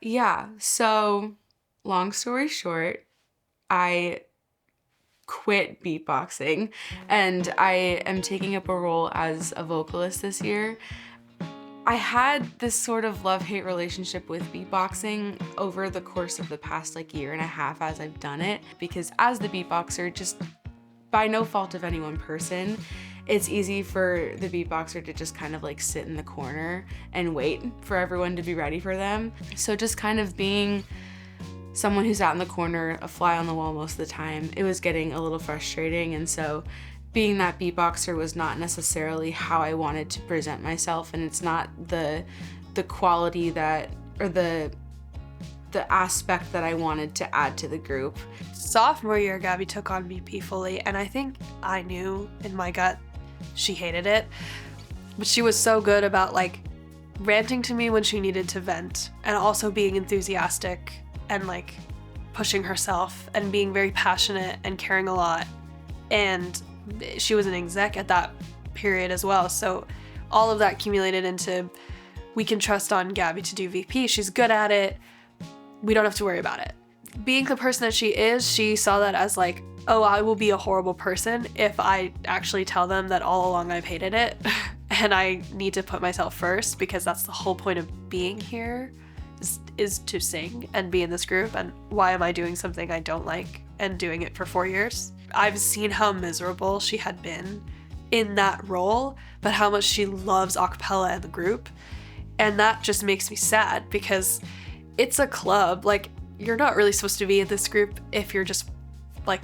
Yeah, so long story short, I quit beatboxing and I am taking up a role as a vocalist this year. I had this sort of love-hate relationship with beatboxing over the course of the past year and a half as I've done it, because as the beatboxer, just by no fault of any one person, it's easy for the beatboxer to just kind of sit in the corner and wait for everyone to be ready for them. So just kind of being someone who's out in the corner, a fly on the wall most of the time, it was getting a little frustrating. And so being that beatboxer was not necessarily how I wanted to present myself, and it's not the quality that, or the aspect that I wanted to add to the group. Sophomore year, Gabby took on VP fully, and I think I knew in my gut she hated it, but she was so good about ranting to me when she needed to vent, and also being enthusiastic and pushing herself and being very passionate and caring a lot. And she was an exec at that period as well, so all of that accumulated into, we can trust on Gabby to do VP. She's good at it. We don't have to worry about it. Being the person that she is, she saw that as oh, I will be a horrible person if I actually tell them that all along I've hated it and I need to put myself first, because that's the whole point of being here, is to sing and be in this group. And why am I doing something I don't like and doing it for 4 years? I've seen how miserable she had been in that role, but how much she loves acapella and the group. And that just makes me sad, because it's a club. You're not really supposed to be in this group if you're just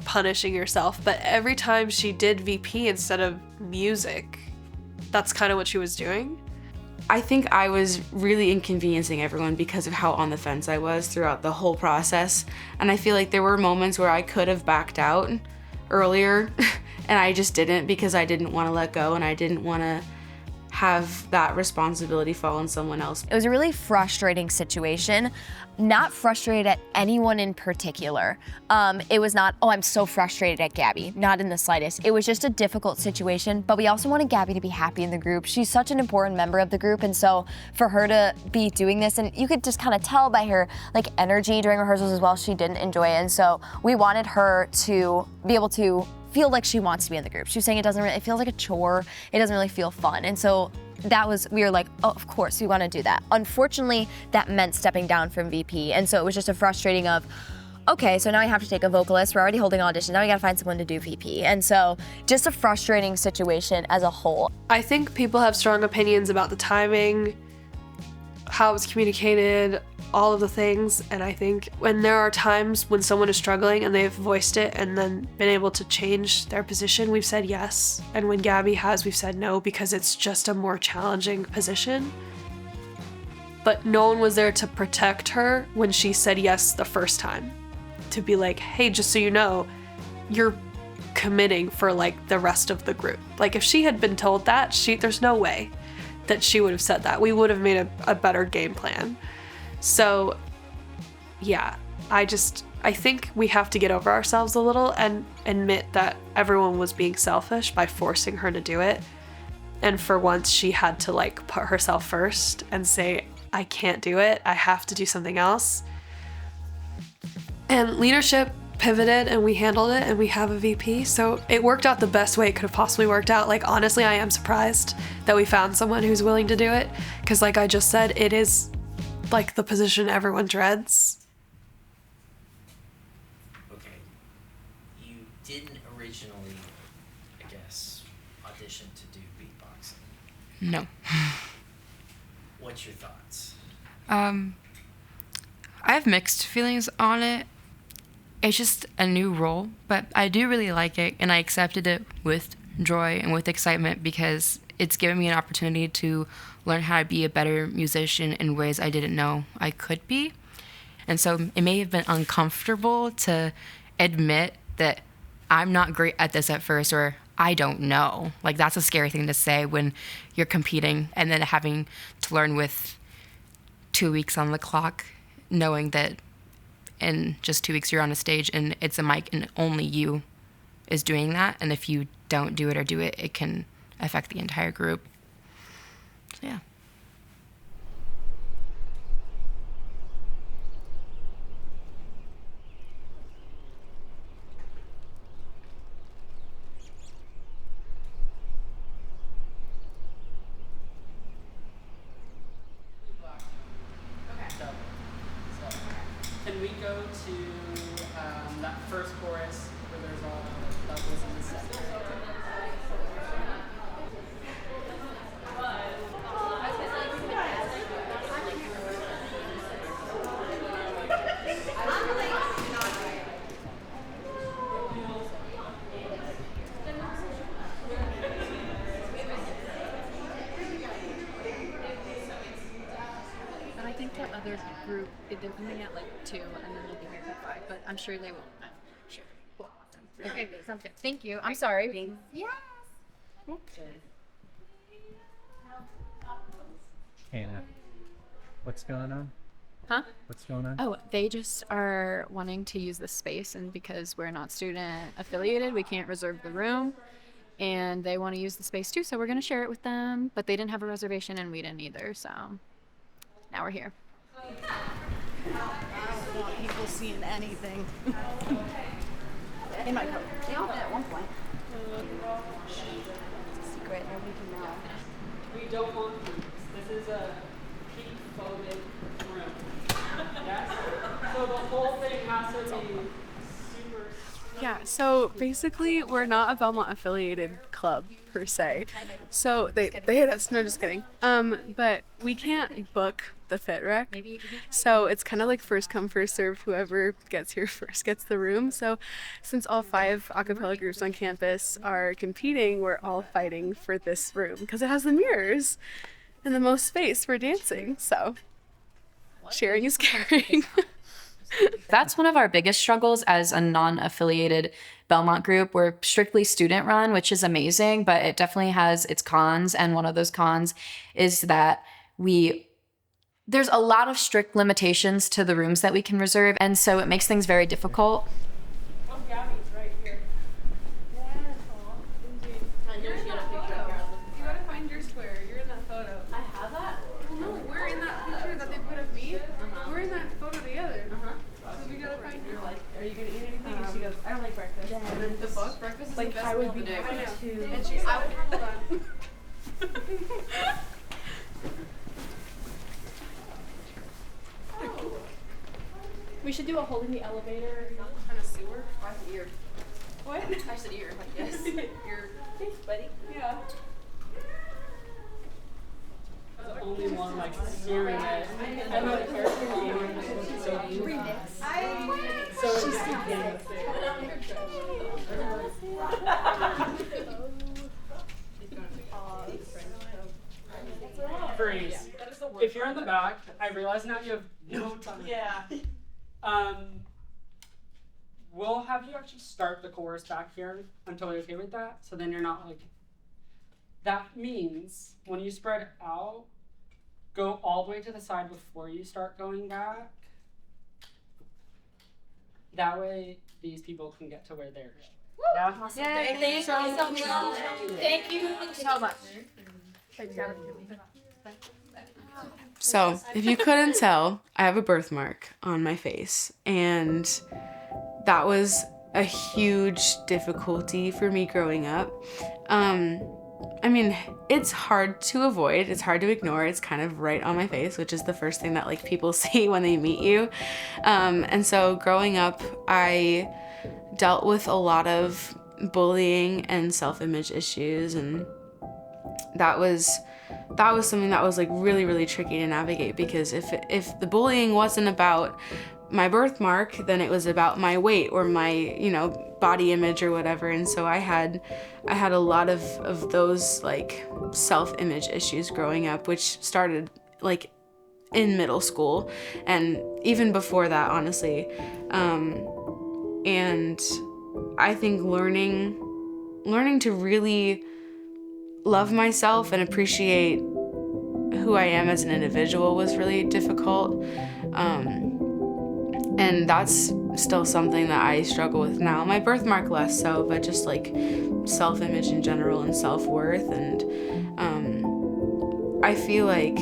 punishing yourself. But every time she did VP instead of music, that's kind of what she was doing. I think I was really inconveniencing everyone because of how on the fence I was throughout the whole process. And I feel there were moments where I could have backed out earlier and I just didn't, because I didn't want to let go and I didn't want to have that responsibility fall on someone else. It was a really frustrating situation. Not frustrated at anyone in particular. It was not, oh, I'm so frustrated at Gabby. Not in the slightest. It was just a difficult situation, but we also wanted Gabby to be happy in the group. She's such an important member of the group, and so for her to be doing this, and you could just kind of tell by her energy during rehearsals as well, she didn't enjoy it, and so we wanted her to be able to feel like she wants to be in the group. She was saying it feels like a chore. It doesn't really feel fun. And so we were oh, of course, we want to do that. Unfortunately, that meant stepping down from VP. And so it was just a frustrating of, okay, so now I have to take a vocalist. We're already holding audition. Now we got to find someone to do VP. And so just a frustrating situation as a whole. I think people have strong opinions about the timing, how it was communicated, all of the things. And I think when there are times when someone is struggling and they've voiced it and then been able to change their position, we've said yes. And when Gabby has, we've said no, because it's just a more challenging position. But no one was there to protect her when she said yes the first time. To be hey, just so you know, you're committing for the rest of the group. If she had been told that, there's no way that she would have said that. We would have made a better game plan. So yeah, I think we have to get over ourselves a little and admit that everyone was being selfish by forcing her to do it. And for once, she had to put herself first and say, I can't do it. I have to do something else. And leadership pivoted and we handled it, and we have a VP. So it worked out the best way it could have possibly worked out. Honestly, I am surprised that we found someone who's willing to do it. Because I just said, it is the position everyone dreads. Okay. You didn't originally, I guess, audition to do beatboxing. No. What's your thoughts? I have mixed feelings on it. It's just a new role, but I do really like it, and I accepted it with joy and with excitement, because it's given me an opportunity to learn how to be a better musician in ways I didn't know I could be. And so it may have been uncomfortable to admit that I'm not great at this at first, or I don't know. That's a scary thing to say when you're competing, and then having to learn with 2 weeks on the clock, knowing that in just 2 weeks you're on a stage and it's a mic and only you is doing that. And if you don't do it or do it, it can affect the entire group. So, yeah. the other group. They're coming at like 2, and then they'll be here till 5. But I'm sure they will. Sure. Cool. Awesome. Okay, sounds good. Thank you. I'm sorry. Yes. Hannah, what's going on? Huh? What's going on? Oh, they just are wanting to use the space, and because we're not student affiliated, we can't reserve the room. And they want to use the space too, so we're going to share it with them. But they didn't have a reservation, and we didn't either, so now we're here. I don't want people seeing anything. In my coat. They all did at one point. It's a secret, nobody can know. We don't want peaks. This is a peak-phobic room. Yes? So the whole thing has to be super... Yeah, so basically we're not a Belmont affiliated club per se. So they hit us, no, just kidding. But we can't book the fit rec. So it's kind of like first come, first serve. Whoever gets here first gets the room. So since all 5 a cappella groups on campus are competing, we're all fighting for this room because it has the mirrors and the most space for dancing. So sharing is caring. That's one of our biggest struggles as a non-affiliated Belmont group. We're strictly student run, which is amazing, but it definitely has its cons. And one of those cons is that there's a lot of strict limitations to the rooms that we can reserve. And so it makes things very difficult. Oh, Gabby's right here. Yeah, indeed. You gotta find your square. You're in that photo. I have that? Well, no, we're in that picture that they put of me. We're in that photo together. So we gotta find your, like, are you gonna eat anything? And she goes, I don't like breakfast. And then the book, breakfast is like, the best meal of the day. I know. And she's like, hold on. We should do a hole in the elevator. Kind of sewer. I said ear. What? I said ear. Like, yes. Ear. Thanks, buddy. Yeah. The only one like staring at. I know the character Freeze. If you're in the back, I realize now you have no time. Yeah. We'll have you actually start the chorus back here until you're okay with that. So then you're not like. That means when you spread out, go all the way to the side before you start going back. That way, these people can get to where they're going. Yeah. Awesome. Thank you so much. Thank you so much. So, if you couldn't tell, I have a birthmark on my face, and that was a huge difficulty for me growing up. I mean, it's hard to avoid, it's hard to ignore, it's kind of right on my face, which is the first thing that like people see when they meet you. And so growing up, I dealt with a lot of bullying and self-image issues, and that was something that was like really, really tricky to navigate, because if the bullying wasn't about my birthmark, then it was about my weight or my, body image or whatever. And so I had a lot of those like self-image issues growing up, which started like in middle school and even before that, honestly. And I think learning to really love myself and appreciate who I am as an individual was really difficult. And that's still something that I struggle with now. My birthmark less so, but just like self-image in general and self-worth. And I feel like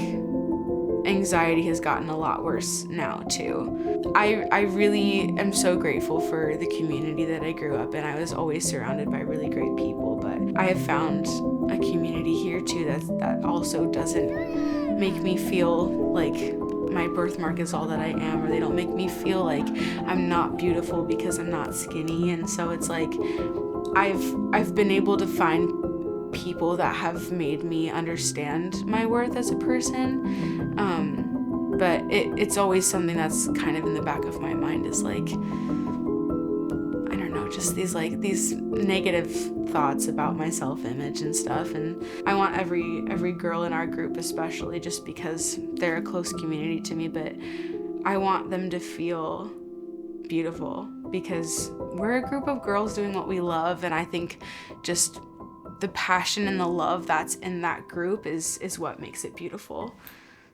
anxiety has gotten a lot worse now too. I really am so grateful for the community that I grew up in. I was always surrounded by really great people, but I have found a community here too that also doesn't make me feel like my birthmark is all that I am, or they don't make me feel like I'm not beautiful because I'm not skinny. And so it's like I've been able to find people that have made me understand my worth as a person, but it's always something that's kind of in the back of my mind, is like, I don't know, just these negative thoughts about my self-image and stuff. And I want every girl in our group, especially just because they're a close community to me, but I want them to feel beautiful because we're a group of girls doing what we love. And I think just the passion and the love that's in that group is what makes it beautiful.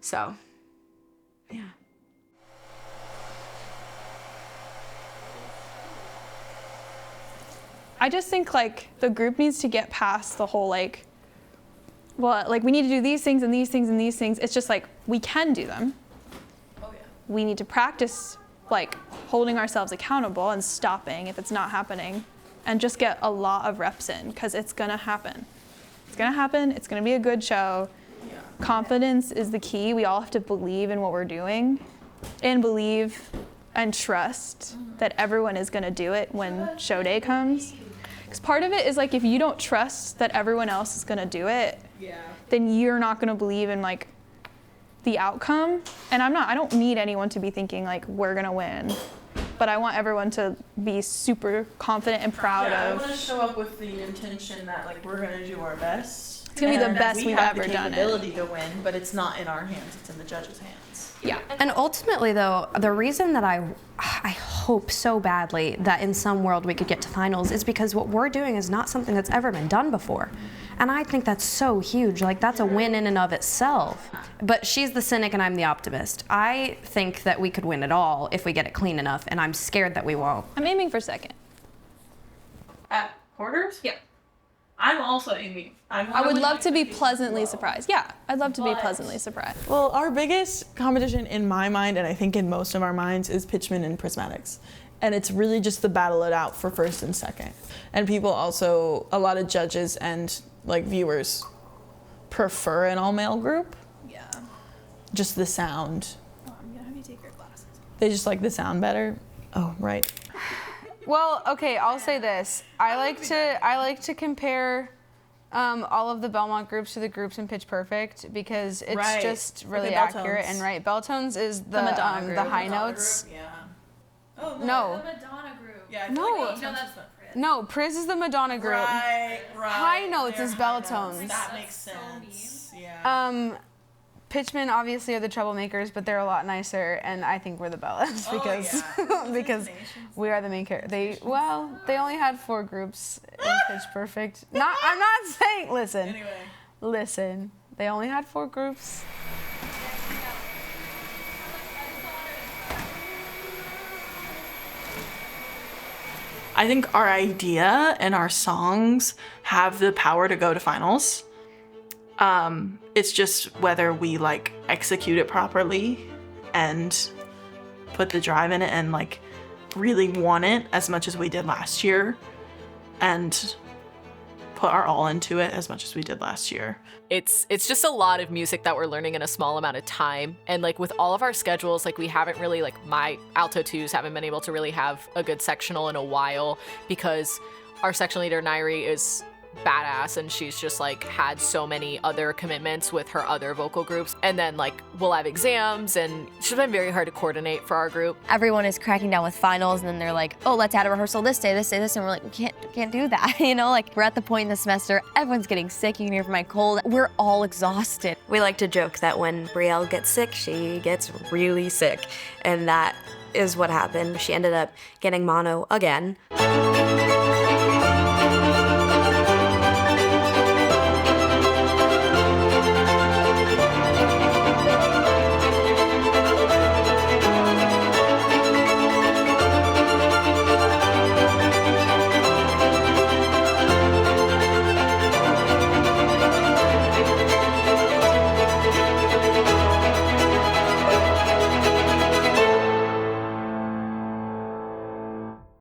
So, yeah. I just think like the group needs to get past the whole we need to do these things and these things and these things. It's just like we can do them. Oh yeah. We need to practice like holding ourselves accountable and stopping if it's not happening, and just get a lot of reps in because it's gonna happen. It's gonna happen. It's gonna be a good show. Yeah. Confidence is the key. We all have to believe in what we're doing, and believe and trust that everyone is gonna do it when show day comes. Because part of it is like if you don't trust that everyone else is gonna do it, then you're not gonna believe in like the outcome. And I don't need anyone to be thinking like we're gonna win, but I want everyone to be super confident and proud I of. want to show up with the intention that like we're gonna do our best. It's gonna be the best we've ever done it. We have the capability to win, but it's not in our hands, it's in the judges' hands. Yeah. And ultimately, though, the reason that I hope so badly that in some world we could get to finals is because what we're doing is not something that's ever been done before. And I think that's so huge. Like, that's a win in and of itself. But she's the cynic and I'm the optimist. I think that we could win it all if we get it clean enough, and I'm scared that we won't. I'm aiming for second. At quarters? Yeah. I'm also aiming. I would love to be pleasantly surprised. Yeah, I'd love to be pleasantly surprised. Well, our biggest competition in my mind, and I think in most of our minds, is pitchman and prismatics. And it's really just to battle it out for first and second. And people also, a lot of judges and like viewers prefer an all-male group. Yeah. Just the sound. Oh, I'm gonna have you take your glasses. They just like the sound better. Oh, right. Well, okay, I'll say this. I like to compare all of the Belmont groups to the groups in Pitch Perfect because it's just really accurate and right. Belltones is the high notes. Yeah. Oh, no. The Madonna group. Yeah, No. No, Priz is the Madonna group. Right. High notes is Belltones. That makes sense. Yeah. Pitchmen obviously are the troublemakers, but they're a lot nicer, and I think we're the Bellas because because we are the main character. They only had 4 groups in Pitch Perfect. I'm not saying. Listen. They only had 4 groups. I think our idea and our songs have the power to go to finals. It's just whether we like execute it properly and put the drive in it and like really want it as much as we did last year and put our all into it as much as we did last year. It's just a lot of music that we're learning in a small amount of time. And like with all of our schedules, like we haven't really, like my alto 2s haven't been able to really have a good sectional in a while because our section leader Nairi is badass and she's just like had so many other commitments with her other vocal groups, and then like we'll have exams, and it's been very hard to coordinate for our group. Everyone is cracking down with finals, and then they're like, oh, let's add a rehearsal this day, and we're like, we can't do that. You know, like we're at the point in the semester, everyone's getting sick. You can hear from my cold. We're all exhausted. We like to joke that when Brielle gets sick, she gets really sick, and that is what happened. She ended up getting mono again.